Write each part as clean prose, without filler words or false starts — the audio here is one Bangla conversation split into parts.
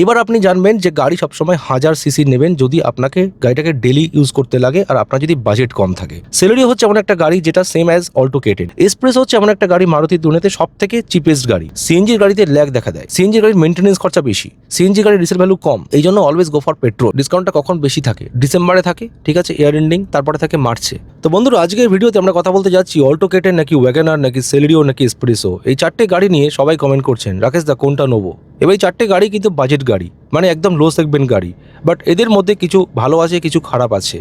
এবার আপনি জানবেন যে গাড়ি সবসময় 1000 সিসি নেবেন যদি আপনাকে গাড়িটাকে ডেলি ইউজ করতে লাগে আর আপনার যদি বাজেট কম থাকে। সেলেরিও হচ্ছে এমন একটা গাড়ি যেটা same as Alto K ten. Express হচ্ছে এমন একটা গাড়ি মারুতি দুনিয়াতে সব থেকে চিপেস্ট গাড়ি। সিএনজির গাড়িতে ল্যাগ দেখা দেয়, সিএনজি গাড়ির মেনটেন্যান্স খরচা বেশি, সিএনজি গাড়ির রিসেল ভ্যালু কম, এই জন্য অলওয়েজ গো ফর পেট্রোল। ডিসকাউন্টটা কখন বেশি থাকে? ডিসেম্বরে থাকে, ঠিক আছে, ইয়ার এন্ডিং, তারপরে থাকে মার্চে। তো বন্ধুরা, আজকের ভিডিওতে আমরা কথা বলতে যাচ্ছি অল্টো কেটেন নাকি ওয়াগনার নাকি সেলেরিও নাকি এক্সপ্রেসো। এই চারটে গাড়ি নিয়ে সবাই কমেন্ট করছেন, রাকেশ দা কোনটা নেবো? এবার এই চারটে গাড়ি কিন্তু বাজেট গাড়ি, মানে একদম লো সেগমেন্ট গাড়ি, বাট এদের মধ্যে কিছু ভালো আছে কিছু খারাপ আছে।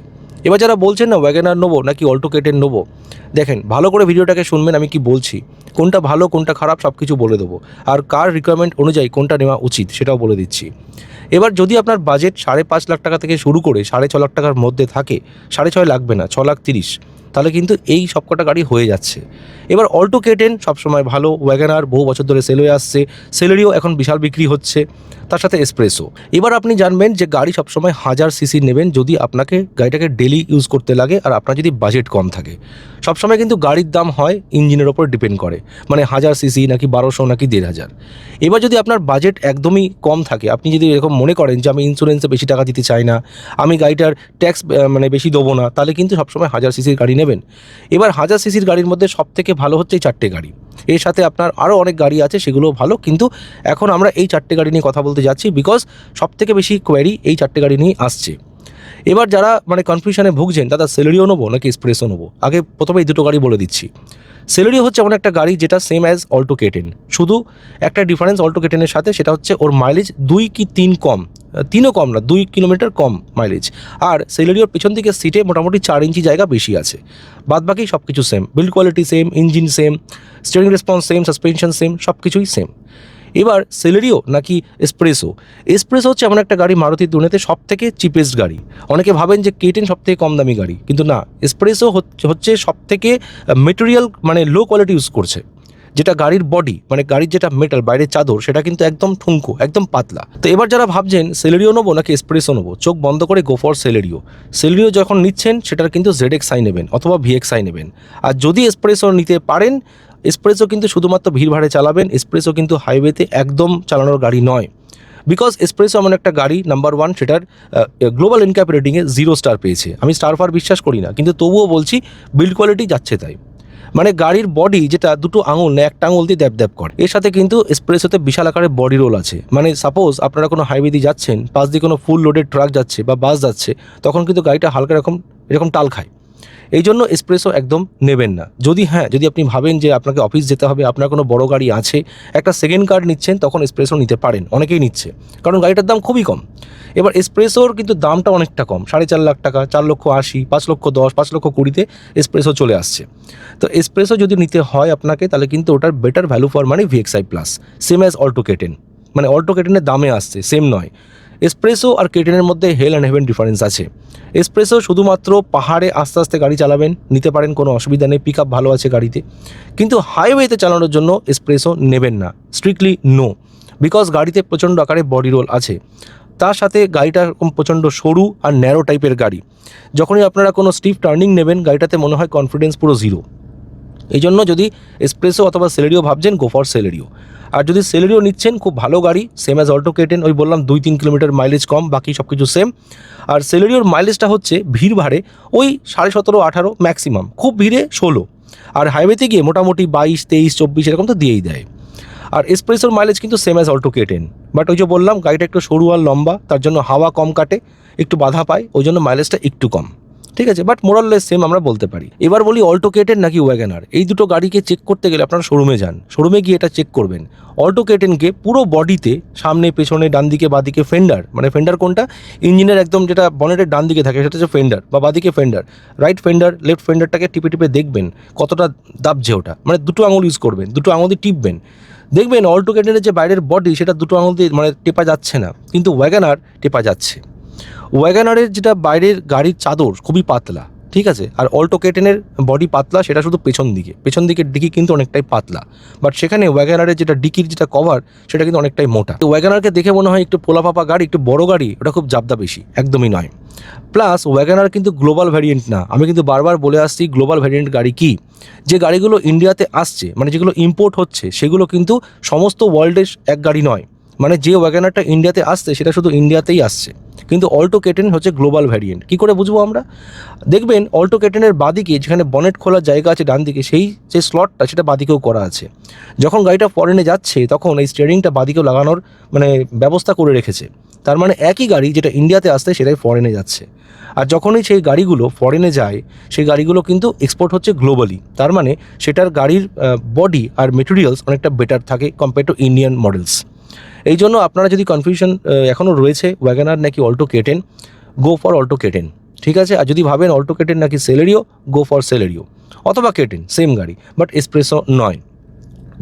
এবার যারা বলছেন না ওয়াগনার নেবো নাকি অল্টো কেটেন নেবো, দেখেন ভালো করে ভিডিওটাকে শুনবেন, আমি কি বলছি, কোনটা ভালো কোনটা খারাপ সব কিছু বলে দেবো, আর কার রিকোয়ারমেন্ট অনুযায়ী কোনটা নেওয়া উচিত সেটাও বলে দিচ্ছি। এবার যদি আপনার বাজেট 5.5 লাখ টাকা থেকে শুরু করে 6.5 লাখ টাকার মধ্যে থাকে, 6.5 লাগবে না, 6,30,000, তাহলে কিন্তু এই সবকটা গাড়ি হয়ে যাচ্ছে। এবার অল্টো কেটেন সবসময় ভালো, ওয়াগনার বহু বছর ধরে সেল হয়ে আসছে, সেলেরিও এখন বিশাল বিক্রি হচ্ছে, তার সাথে এক্সপ্রেসো। এবার আপনি জানবেন যে গাড়ি সবসময় 1000 সিসি নেবেন যদি আপনাকে গাড়িটাকে ডেলি ইউজ করতে লাগে আর আপনার যদি বাজেট কম থাকে। সবসময় কিন্তু গাড়ির দাম হয় ইঞ্জিনের ওপর ডিপেন্ড করে, মানে 1000 সিসি নাকি 1200 নাকি 1500। এবার যদি আপনার বাজেট একদমই কম থাকে, আপনি যদি এরকম মনে করেন যে আমি ইন্স্যুরেন্সে বেশি টাকা দিতে চাই না, আমি গাড়িটার ট্যাক্স মানে বেশি দেবো না, তাহলে কিন্তু সবসময় 1000 সিসির গাড়ি নেবেন। এবার 1000 সিসির গাড়ির মধ্যে সব থেকে ভালো হচ্ছে এই চারটে গাড়ি। এর সাথে আপনার আরও অনেক গাড়ি আছে, সেগুলোও ভালো, কিন্তু এখন আমরা এই চারটে গাড়ি নিয়ে কথা বলতে যাচ্ছি বিকজ সব থেকে বেশি কোয়ারি এই চারটে গাড়ি নিয়ে আসছে। এবার যারা মানে কনফিউশনে ভুগছেন দাদা সেলেরিও নেবো নাকি এক্সপ্রেসও নেবো, আগে প্রথমে এই দুটো গাড়ি বলে দিচ্ছি। সেলেরিও হচ্ছে এমন একটা গাড়ি যেটা সেম অ্যাজ অল্টো কেটেন, শুধু একটা ডিফারেন্স অল্টো কেটেনের সাথে, সেটা হচ্ছে ওর মাইলেজ 2 কি 3 কম, 3ও কম না, 2 কিলোমিটার কম মাইলেজ। আর সেলেরিওর পেছন দিকে সিটে মোটামুটি 4 ইঞ্চি জায়গা বেশি আছে, বাদবাকি সব কিছু same, build quality same, engine same, steering response same, suspension same, সব কিছুই সেম। এবার সেলেরিও নাকি এক্সপ্রেসো, এক্সপ্রেসো হচ্ছে এমন একটা গাড়ি মারুতি দুনিয়াতে সব থেকে চিপেস্ট গাড়ি। অনেকে ভাবেন যে কেটেন সব থেকে কম দামি গাড়ি, কিন্তু না, এক্সপ্রেসো হচ্ছে সব থেকে মেটেরিয়াল মানে লো কোয়ালিটি ইউজ করছে, যেটা গাড়ির বডি মানে গাড়ির যেটা মেটাল বাইরের চাদর সেটা কিন্তু একদম ঠুনকো, একদম পাতলা। তো এবার যারা ভাবছেন সেলেরিও নেবো নাকি এক্সপ্রেসও নেবো, চোখ বন্ধ করে গো ফর সেলেরিও। সেলেরিও যখন নিচ্ছেন সেটার কিন্তু ZXi নেবেন অথবা VXi নেবেন। আর যদি এক্সপ্রেসও নিতে পারেন, এক্সপ্রেসও কিন্তু শুধুমাত্র ভিড়ভাড়ে চালাবেন, এক্সপ্রেসও কিন্তু হাইওয়েতে একদম চালানোর গাড়ি নয়। বিকজ এক্সপ্রেসও এমন একটা গাড়ি, নাম্বার 1 সেটার গ্লোবাল এনক্যাপ রেটিংয়ে 0 স্টার পেয়েছে। আমি স্টার ফার বিশ্বাস করি না, কিন্তু তবুও বলছি বিল্ড কোয়ালিটি যাচ্ছে তাই, মানে গাড়ির বডি যেটা দুটো আঙুল না একটা আঙুল দিয়ে দ্যাপ দ্যাপ করে। এর সাথে কিন্তু এক্সপ্রেসোতে বিশাল আকারের বডি রোল আছে, মানে সাপোজ আপনারা কোনো হাইওয়ে দিয়ে যাচ্ছেন, পাশ দিয়ে কোনো ফুল লোডেড ট্রাক যাচ্ছে বা বাস যাচ্ছে, তখন কিন্তু গাড়িটা হালকা এরকম টাল খায়। এই জন্য এক্সপ্রেসও একদম নেবেন না। যদি আপনি ভাবেন যে আপনাকে অফিস যেতে হবে, আপনার কোনো বড় গাড়ি আছে, একটা সেকেন্ড কার নিচ্ছেন, তখন এক্সপ্রেসও নিতে পারেন, অনেকেই নিচ্ছে, কারণ গাড়িটার দাম খুবই কম। এবার এক্সপ্রেসোর কিন্তু দামটা অনেকটা কম, 4.5 লাখ টাকা, 4,80,000, 5,10,000, 5,20,000 এক্সপ্রেসও চলে আসছে। তো এক্সপ্রেসও যদি নিতে হয় আপনাকে, তাহলে কিন্তু ওটার better value for money VXi plus, same as Alto K ten, মানে অল্টো কেটেনের দামে আসছে, সেম নয়। এক্সপ্রেসো আর কেটেনের মধ্যে হেল অ্যান্ড হেভেন ডিফারেন্স আছে। এক্সপ্রেসো শুধুমাত্র পাহাড়ে আস্তে আস্তে গাড়ি চালাবেন, নিতে পারেন, কোনো অসুবিধা নেই, পিক আপ ভালো আছে গাড়িতে, কিন্তু হাইওয়েতে চালানোর জন্য এক্সপ্রেসো নেবেন না, স্ট্রিক্টলি নো। বিকজ গাড়িতে প্রচণ্ড আকারে বডি রোল আছে, তার সাথে গাড়িটা এরকম প্রচণ্ড সরু আর ন্যারো টাইপের গাড়ি। যখনই আপনারা কোনো স্টিফ টার্নিং নেবেন, গাড়িটাতে মনে হয় কনফিডেন্স পুরো জিরো। এই জন্য যদি এক্সপ্রেসো অথবা সেলেরিও ভাবছেন, গো ফর সেলেরিও। আর যদি সেলেরিও নিচ্ছেন, খুব ভালো গাড়ি, সেম অ্যাজ অল্টো কেটেন, ওই বললাম 2-3 কিলোমিটার মাইলেজ কম, বাকি সব কিছু সেম। আর সেলেরিওর মাইলেজটা হচ্ছে ভিড় ভাড়ে ওই 17.5-18 ম্যাক্সিমাম, খুব ভিড়ে 16, আর হাইওয়েতে গিয়ে মোটামুটি 22, 23, 24 এরকম তো দিয়েই দেয়। আর এক্সপ্রেসোর মাইলেজ কিন্তু same as Alto K ten, but ওই যে বললাম গাড়িটা একটু সরু আর লম্বা, তার জন্য হাওয়া কম কাটে, একটু বাধা পায়, ওই জন্য মাইলেজটা একটু কম, ঠিক আছে, বাট মোরাললেস সেম আমরা বলতে পারি। এবার বলি অল্টো কেটেন নাকি ওয়াগনার। এই দুটো গাড়িকে চেক করতে গেলে আপনারা শোরুমে যান, শোরুমে গিয়ে এটা চেক করবেন। অল্টো কেটেনকে পুরো বডিতে সামনে পেছনে ডান দিকে বাদিকে ফেন্ডার, মানে ফেন্ডার কোনটা, ইঞ্জিনের একদম যেটা বনেটের ডান দিকে থাকে সেটা হচ্ছে ফেন্ডার, বা বাদিকে ফেন্ডার, রাইট ফেন্ডার লেফট ফেন্ডারটাকে টিপে টিপে দেখবেন কতটা দাবছে ওটা, মানে দুটো আঙুল ইউজ করবেন, দুটো আঙুল দিয়ে টিপবেন, দেখবেন অল্টো কেটেনের যে বাইরের বডি সেটা দুটো আঙুল দিয়ে মানে টেপা যাচ্ছে না, কিন্তু ওয়াগনার টেপা যাচ্ছে। ওয়াগনারের যেটা বাইরের গাড়ির চাদর খুবই পাতলা, ঠিক আছে, আর অল্টো কেটেনের বডি পাতলা, সেটা শুধু পেছন দিকের ডিকি কিন্তু অনেকটাই পাতলা, বাট সেখানে ওয়াগনারের যেটা ডিকির যেটা কভার সেটা কিন্তু অনেকটাই মোটা। তো ওয়াগনারকে দেখে মনে হয় একটু পোলাপাপা গাড়ি, একটু বড় গাড়ি, ওটা খুব জাবদা বেশি, একদমই নয়। প্লাস ওয়াগনার কিন্তু গ্লোবাল ভ্যারিয়েন্ট না, আমি কিন্তু বারবার বলে আসছি গ্লোবাল ভ্যারিয়েন্ট গাড়ি কি, যে গাড়িগুলো ইন্ডিয়াতে আসছে মানে যেগুলো ইম্পোর্ট হচ্ছে সেগুলো কিন্তু সমস্ত ওয়ার্ল্ডের এক গাড়ি নয়, মানে যে ওয়াগনারটা ইন্ডিয়াতে আসছে সেটা শুধু ইন্ডিয়াতেই আসছে, কিন্তু অল্টো কেটেন হচ্ছে গ্লোবাল ভ্যারিয়েন্ট। কী করে বুঝবো আমরা? দেখবেন অল্টো কেটেনের বাদিকে যেখানে বনেট খোলার জায়গা আছে ডান দিকে, সেই যে স্লটটা সেটা বাদিকেও করা আছে। যখন গাড়িটা ফরেনে যাচ্ছে তখন এই স্টিয়ারিংটা বাদিকেও লাগানোর মানে ব্যবস্থা করে রেখেছে। তার মানে একই গাড়ি যেটা ইন্ডিয়াতে আসছে সেটাই ফরেনে যাচ্ছে। আর যখনই সেই গাড়িগুলো ফরেনে যায় সেই গাড়িগুলো কিন্তু এক্সপোর্ট হচ্ছে গ্লোবালি। তার মানে সেটার গাড়ির বডি আর মেটেরিয়ালস অনেকটা বেটার থাকে কম্পেয়ার টু ইন্ডিয়ান মডেলস। এই জন্য আপনারা যদি কনফিউশন এখনও রয়েছে ওয়াগনার নাকি Alto K ten, go for Alto K ten, ঠিক আছে? আর যদি ভাবেন অল্টো কেটেন নাকি সেলেরিও, গো ফর সেলেরিও, অথবা কেটেন সেম গাড়ি বাট এসপ্রেসো নয়।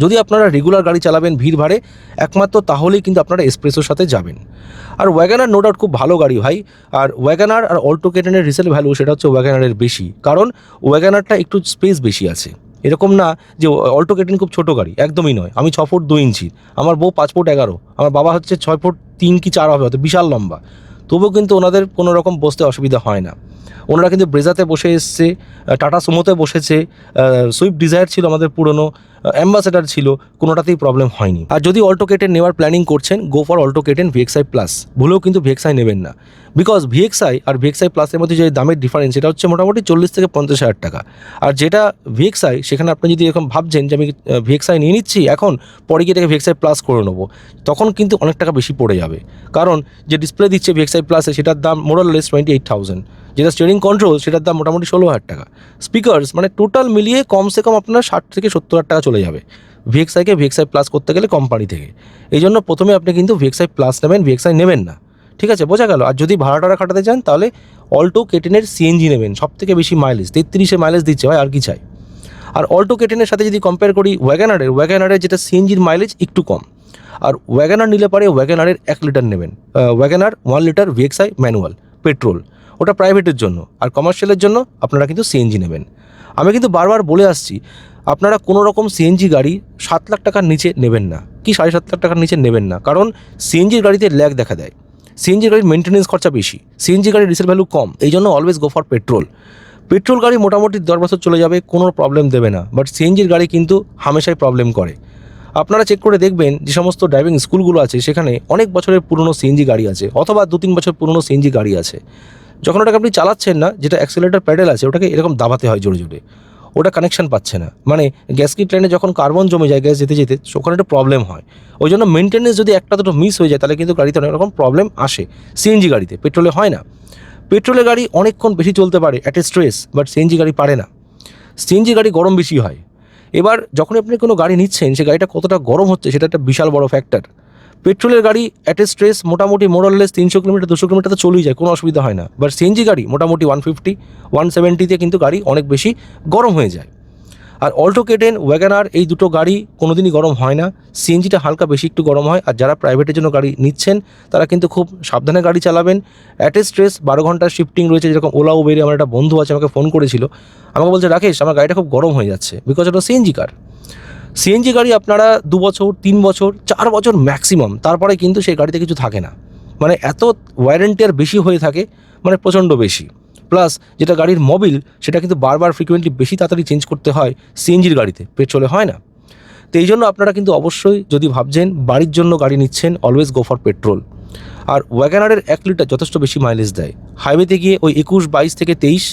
যদি আপনারা রেগুলার গাড়ি চালাবেন ভিড় ভাড়ে, একমাত্র তাহলেই কিন্তু আপনারা এসপ্রেসোর সাথে যাবেন। আর ওয়াগনার নো ডাউট খুব ভালো গাড়ি ভাই। আর ওয়াগনার আর অল্টো কেটেনের রিসেল ভ্যালু সেটা হচ্ছে ওয়াগনারের বেশি, কারণ ওয়াগনারটা একটু স্পেস বেশি আছে। এরকম না যে অল্টো কেটেন খুব ছোটো গাড়ি, একদমই নয়। আমি 6 ফুট 2 ইঞ্চি, আমার বউ 5 ফুট 11, আমার বাবা হচ্ছে 6 ফুট 3 কি 4 হবে, হয়তো বিশাল লম্বা, তবুও কিন্তু ওনাদের কোনো রকম বসতে অসুবিধা হয় না। ওনারা কিন্তু ব্রেজাতে বসে এসছে, টাটা সুমোতে বসেছে, সুইফট ডিজায়ার ছিল আমাদের পুরনো, অ্যাম্বাসেডার ছিল, কোনোটাতেই প্রবলেম হয়নি। আর যদি অল্টো কেটেন নেওয়ার প্ল্যানিং করছেন, গো for Alto K ten VXI plus, ভুলেও কিন্তু ভিএক্সআই নেবেন না। বিকজ ভিএক্সআই আর ভিএক্সআই প্লাসের মধ্যে যে দামের ডিফারেন্স সেটা হচ্ছে মোটামুটি 40 থেকে 50 হাজার টাকা। আর যেটা ভিএক্সআই সেখানে আপনি যদি এরকম ভাবছেন যে আমি ভিএক্সআই নিয়ে নিচ্ছি এখন, পরে গিয়ে এটাকে ভিএক্সআই প্লাস করে নেবো, তখন কিন্তু অনেক টাকা বেশি পড়ে যাবে। কারণ যে ডিসপ্লে দিচ্ছে ভিএক্সআই প্লাসে সেটার দাম মোরাললেস 28,000, যেটা স্টিয়ারিং কন্ট্রোল সেটার দাম মোটামুটি 16,000 টাকা। স্পিকার্স মানে টোটাল মিলিয়ে কমসে কম আপনার 60 থেকে 70 হাজার টাকা চলে যাবে ভিএক্সআইকে ভিএক্সআই প্লাস করতে গেলে কোম্পানি থেকে। এই জন্য প্রথমে আপনি কিন্তু ভিএক্সআই প্লাস নেবেন, ভিএক্সআই নেবেন না, ঠিক আছে? বোঝা গেল? আর যদি ভাড়া টাড়া খাটাতে চান তাহলে অল্টো কেটেনের সিএনজি নেবেন, সব থেকে বেশি মাইলেজ, 33-এ মাইলেজ দিচ্ছে ভাই, আর কি চাই? আর অল্টো কেটেনের সাথে যদি কম্পেয়ার করি ওয়াগনারের যেটা সিএনজির মাইলেজ একটু কম। আর ওয়াগনার নিলে পারে ওয়াগনারের 1 লিটার নেবেন, WagonR 1 litre VXI manual petrol, ওটা প্রাইভেটের জন্য। আর কমার্শিয়ালের জন্য আপনারা কিন্তু সিএনজি নেবেন। আমি কিন্তু বারবার বলে আসছি, আপনারা কোনো রকম সিএনজি গাড়ি 7 লাখ টাকার নিচে নেবেন না, কি 7.5 লাখ টাকার নিচে নেবেন না, কারণ সিএনজির গাড়িতে ল্যাগ দেখা দেয়, সিএনজি গাড়ির মেনটেন্যান্স খরচা বেশি, সিএনজি গাড়ির রিসেল ভ্যালু কম। এই জন্য always go for petrol. Petrol গাড়ি মোটামুটি 10 বছর চলে যাবে, কোনো প্রবলেম দেবে না, বাট সিএনজির গাড়ি কিন্তু হামেশাই প্রবলেম করে। আপনারা চেক করে দেখবেন যে সমস্ত ড্রাইভিং স্কুলগুলো আছে সেখানে অনেক বছরের পুরনো সিএনজি গাড়ি আছে, অথবা 2-3 বছর পুরনো সিএনজি গাড়ি আছে। যখন ওটাকে আপনি চালাচ্ছেন না, যেটা অ্যাক্সেলেটার প্যাডেল আছে ওটাকে এরকম দাবাতে হয় জোরে জোরে, ওটা কানেকশন পাচ্ছে না। মানে গ্যাসকি ট্রেনে যখন কার্বন জমে যায় গ্যাস যেতে যেতে, ওখানে একটা প্রবলেম হয়। ওই জন্য মেনটেন্যান্স যদি একটা দুটো মিস হয়ে যায় তাহলে কিন্তু গাড়িতে অনেক রকম প্রবলেম আসে সিএনজি গাড়িতে, পেট্রোলে হয় না। পেট্রোলের গাড়ি অনেকক্ষণ বেশি চলতে পারে at a stress, but CNG গাড়ি পারে না। সিএনজি গাড়ি গরম বেশি হয়। এবার যখন আপনি কোনো গাড়ি নিচ্ছেন সে গাড়িটা কতটা গরম হচ্ছে সেটা একটা বিশাল বড় ফ্যাক্টর। পেট্রোলের গাড়ি অ্যাট এ স্ট্রেস মোটামুটি মোরাললেস 300 কিলোমিটার 200 কিলোমিটার তো চলেই যায়, কোনো অসুবিধা হয় না। বাট সিএনজি গাড়ি মোটামুটি 150-170-তে কিন্তু গাড়ি অনেক বেশি গরম হয়ে যায়। আর অল্টো কেটেন, ওয়াগনার এই দুটো গাড়ি কোনোদিনই গরম হয় না, সিএনজিটা হালকা বেশি একটু গরম হয়। আর যারা প্রাইভেটের জন্য গাড়ি নিচ্ছেন তারা কিন্তু খুব সাবধানে গাড়ি চালাবেন। অ্যাট এ স্ট্রেস 12 ঘন্টার শিফটিং রয়েছে, যেরকম ওলা উবেরে আমার একটা বন্ধু আছে আমাকে ফোন করেছিল, আমাকে বলছে রাকেশ আমার গাড়িটা খুব গরম হয়ে যাচ্ছে, বিকজ এটা সিএনজি কার। সিএনজি গাড়ি আপনারা 2 বছর 3 বছর 4 বছর ম্যাক্সিমাম, তারপরে কিন্তু সেই গাড়িতে কিছু থাকে না, মানে এত ওয়ারেন্টি আর বেশি হয়ে থাকে, মানে প্রচণ্ড বেশি। প্লাস যেটা গাড়ির মোবিল সেটা কিন্তু বারবার ফ্রিকুয়েন্টলি বেশি তাড়াতাড়ি চেঞ্জ করতে হয় সিএনজির গাড়িতে, পেট্রোলে হয় না। তো এই জন্য আপনারা কিন্তু অবশ্যই যদি ভাবছেন বাড়ির জন্য গাড়ি নিচ্ছেন, অলওয়েজ গো ফর পেট্রোল। আর ওয়াগনারের 1 লিটার যথেষ্ট বেশি মাইলেজ দেয়, হাইওয়েতে গিয়ে ওই 21-22 থেকে 23,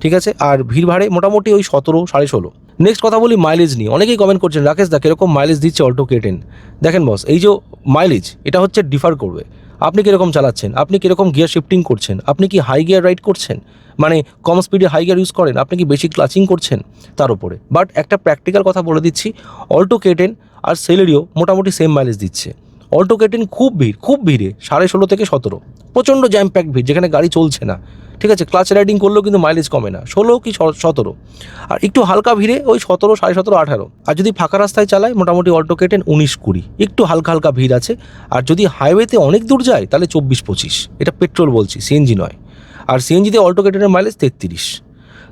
ঠিক আছে? আর ভিড় ভাড়ে মোটামুটি ওই 17-16.5। নেক্সট কথা বলি মাইলেজ নিয়ে। অনেকেই কমেন্ট করছেন রাকেশ দা কীরকম মাইলেজ দিচ্ছে অল্টো কেটেন। দেখেন বস, এই যে মাইলেজ এটা হচ্ছে ডিফার করবে, আপনি কীরকম চালাচ্ছেন, আপনি কীরকম গিয়ার শিফটিং করছেন, আপনি কি হাই গিয়ার রাইড করছেন, মানে কম স্পিডে হাই গিয়ার ইউজ করেন, আপনি কি বেশি ক্লাচিং করছেন, তার উপরে। বাট একটা প্র্যাকটিক্যাল কথা বলে দিচ্ছি, অল্টো কেটেন আর সেলেরিও মোটামুটি সেম মাইলেজ দিচ্ছে। অল্টো কেটেন খুব ভিড়ে 16.5 থেকে 17, প্রচণ্ড জ্যাম প্যাক ভিড়, যেখানে গাড়ি চলছে না, ঠিক আছে? ক্লাচ রাইডিং করলেও কিন্তু মাইলেজ কমে না, 16 কি 17। আর একটু হালকা ভিড়ে ওই 17, 17.5, 18। আর যদি ফাঁকা রাস্তায় চালায় মোটামুটি অল্টো কেটেন 19-20, একটু হালকা ভিড় আছে। আর যদি হাইওয়েতে অনেক দূর যায় তাহলে 24-25। এটা পেট্রোল বলছি, সিএনজি নয়। আর সিএনজিতে অল্টো কেটেনের মাইলেজ 33।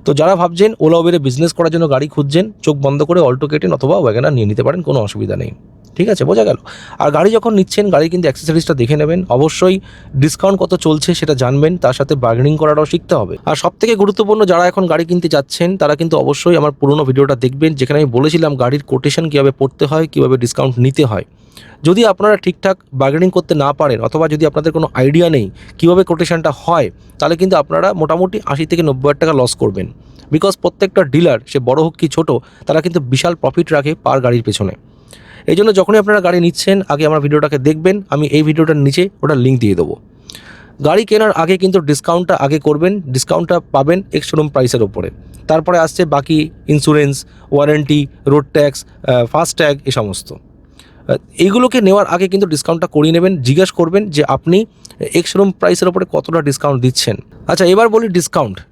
তো যারা ভাবছেন ওলা উবেরে বিজনেস করার জন্য গাড়ি খুঁজছেন, চোখ বন্ধ করে অল্টো কেটেন অথবা ওয়াগনার নিয়ে নিতে পারেন, কোনো অসুবিধা নেই। ঠিক আছে, বোঝা গেল। আর গাড়ি যখন নিচ্ছেন গাড়ি কিন্তু অ্যাক্সেসরিজটা দেখে নেবেন, অবশ্যই ডিসকাউন্ট কত চলছে সেটা জানবেন, তার সাথে বার্গেনিং করাটাও শিখতে হবে। আর সবথেকে গুরুত্বপূর্ণ, যারা এখন গাড়ি কিনতে যাচ্ছেন তারা কিন্তু অবশ্যই আমার পুরোনো ভিডিওটা দেখবেন, যেখানে আমি বলেছিলাম গাড়ির কোটেশন কীভাবে পড়তে হয়, কীভাবে ডিসকাউন্ট নিতে হয়। যদি আপনারা ঠিকঠাক বার্গেনিং করতে না পারেন, অথবা যদি আপনাদের কোনো আইডিয়া নেই কীভাবে কোটেশনটা হয়, তাহলে কিন্তু আপনারা মোটামুটি 80 থেকে 90,000 টাকা লস করবেন। বিকজ প্রত্যেকটা ডিলার, সে বড় হোক কি ছোটো, তারা কিন্তু বিশাল প্রফিট রাখে পার গাড়ির পেছনে। এই জন্য যখনই আপনারা গাড়ি নিচ্ছেন আগে আমার ভিডিওটাকে দেখবেন, আমি এই ভিডিওটার নিচে ওটার লিঙ্ক দিয়ে দেবো। গাড়ি কেনার আগে কিন্তু ডিসকাউন্টটা আগে করবেন, ডিসকাউন্টটা পাবেন এক্স শোরুম প্রাইসের ওপরে। তারপরে আসছে বাকি insurance, warranty, road tax, FASTag, এই সমস্ত। এইগুলোকে নেওয়ার আগে কিন্তু ডিসকাউন্টটা করিয়ে নেবেন, জিজ্ঞেস করবেন যে আপনি এক্স শোরুম প্রাইসের ওপরে কতটা ডিসকাউন্ট দিচ্ছেন। আচ্ছা, এবার বলি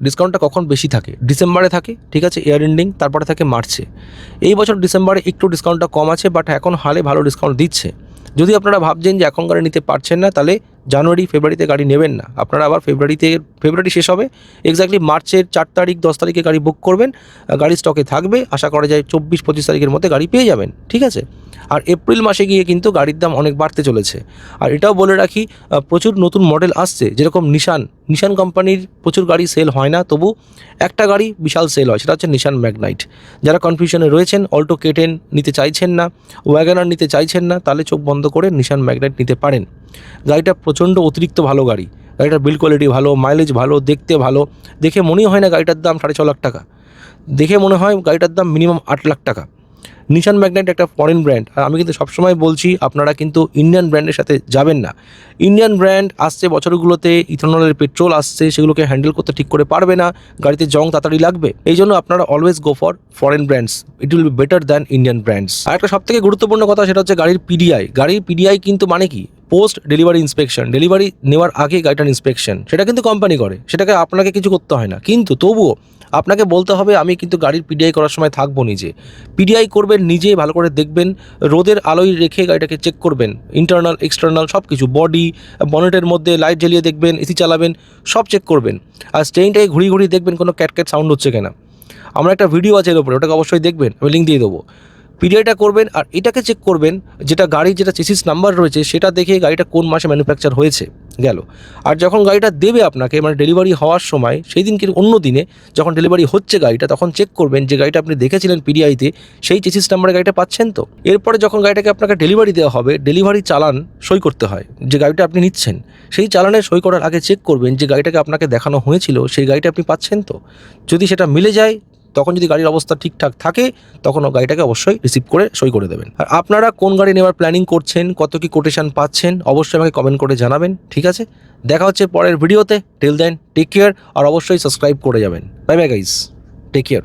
ডিসকাউন্টটা কখন বেশি থাকে? ডিসেম্বরে থাকে, ঠিক আছে, ইয়ার এন্ডিং, তারপরে থাকে মার্চে। এই বছর ডিসেম্বরে একটু ডিসকাউন্টটা কম আছে, বাট এখন হালে ভালো ডিসকাউন্ট দিচ্ছে। যদি আপনারা ভাবছেন যে এখন গাড়ি নিতে পারছেন না, তাহলে জানুয়ারি ফেব্রুয়ারিতে গাড়ি নেবেন না, আপনারা আবার ফেব্রুয়ারি শেষ হবে, এক্স্যাক্টলি মার্চের 4 তারিখ 10 তারিখে গাড়ি বুক করবেন, গাড়ি স্টকে থাকবে, আশা করা যায় 24-25 তারিখের মধ্যে গাড়ি পেয়ে যাবেন, ঠিক আছে। আর এপ্রিল মাসে গিয়ে কিন্তু গাড়ির দাম অনেক বাড়তে চলেছে। আর এটাও বলে রাখি, প্রচুর নতুন মডেল আসছে, যেরকম নিশান কোম্পানির প্রচুর গাড়ি সেল হয় না, তবু একটা গাড়ি বিশাল সেল হয়, সেটা হচ্ছে নিশান ম্যাগনাইট। যারা কনফিউশনে রয়েছেন, অল্টো K10 নিতে চাইছেন না, ওয়াগনার নিতে চাইছেন না, তাহলে চোখ বন্ধ করে নিশান ম্যাগনাইট নিতে পারেন। গাড়িটা প্রচণ্ড অতিরিক্ত ভালো গাড়ি, গাড়িটার বিল্ড কোয়ালিটি ভালো, মাইলেজ ভালো, দেখতে ভালো, দেখে মনেই হয় না গাড়িটার দাম 6.5 লাখ টাকা, দেখে মনে হয় গাড়িটার দাম মিনিমাম 8 লাখ টাকা। নিশান ম্যাগনাইট একটা ফরেন ব্র্যান্ড, আর আমি কিন্তু সবসময় বলছি আপনারা কিন্তু ইন্ডিয়ান ব্র্যান্ডের সাথে যাবেন না। ইন্ডিয়ান ব্র্যান্ড আসছে বছরগুলোতে, ইথানলের পেট্রোল আসছে, সেগুলোকে হ্যান্ডেল করতে ঠিক করে পারবে না, গাড়িতে জং তাড়াতাড়ি লাগবে। এই জন্য আপনারা always go for foreign brands, it will be better than Indian brands. আর একটা সবথেকে গুরুত্বপূর্ণ কথা, সেটা হচ্ছে গাড়ির পিডিআই কিন্তু মানে কি? Post delivery inspection. ডেলিভারি নেওয়ার আগে গাড়িটার ইন্সপেকশন, সেটা কিন্তু কোম্পানি করে, সেটাকে আপনাকে কিছু করতে হয় না, কিন্তু তবুও আপনাকে বলতে হবে আমি কিন্তু গাড়ির পিডিআই করার সময় থাকবো নিজে। পিডিআই করবেন নিজে, ভালো করে দেখবেন, রোদের আলোয় রেখে গাড়িটাকে চেক করবেন, ইন্টারনাল এক্সটার্নাল সব কিছু, বডি, বনেটের মধ্যে লাইট জ্বালিয়ে দেখবেন, এসি চালাবেন, সব চেক করবেন। আর স্টেইনটাকে ঘুরিয়ে দেখবেন কোনো ক্যাট সাউন্ড হচ্ছে কিনা। আমার একটা ভিডিও আছে এর উপরে, ওটাকে অবশ্যই দেখবেন, আমি লিঙ্ক দিয়ে দেবো। পিডিআইটা করবেন, আর এটাকে চেক করবেন, যেটা গাড়ির যেটা চেসিস নাম্বার রয়েছে সেটা দেখে গাড়িটা কোন মাসে ম্যানুফ্যাকচার হয়েছে গেল। আর যখন গাড়িটা দেবে আপনাকে, মানে ডেলিভারি হওয়ার সময়, সেই দিন কি অন্য দিনে যখন ডেলিভারি হচ্ছে গাড়িটা, তখন চেক করবেন যে গাড়িটা আপনি দেখেছিলেন পিডিআইতে সেই চেসিস নাম্বারে গাড়িটা পাচ্ছেন তো। এরপরে যখন গাড়িটাকে আপনাকে ডেলিভারি দেওয়া হবে, ডেলিভারি চালান সই করতে হয়, যে গাড়িটা আপনি নিচ্ছেন সেই চালানের সই করার আগে চেক করবেন যে গাড়িটাকে আপনাকে দেখানো হয়েছিল সেই গাড়িটা আপনি পাচ্ছেন তো। যদি সেটা মিলে যায়, তখন যদি গাড়ির অবস্থা ঠিকঠাক থাকে, তখন গাড়িটাকে অবশ্যই রিসিভ করে সই করে দেবেন। আর আপনারা কোন গাড়ি নেওয়ার প্ল্যানিং করছেন, কত কি কোটেশন পাচ্ছেন, অবশ্যই আমাকে কমেন্ট করে জানাবেন, ঠিক আছে। দেখা হচ্ছে পরের ভিডিওতে, টিল দেন টেক কেয়ার, আর অবশ্যই সাবস্ক্রাইব করে যাবেন। Bye bye guys, take care.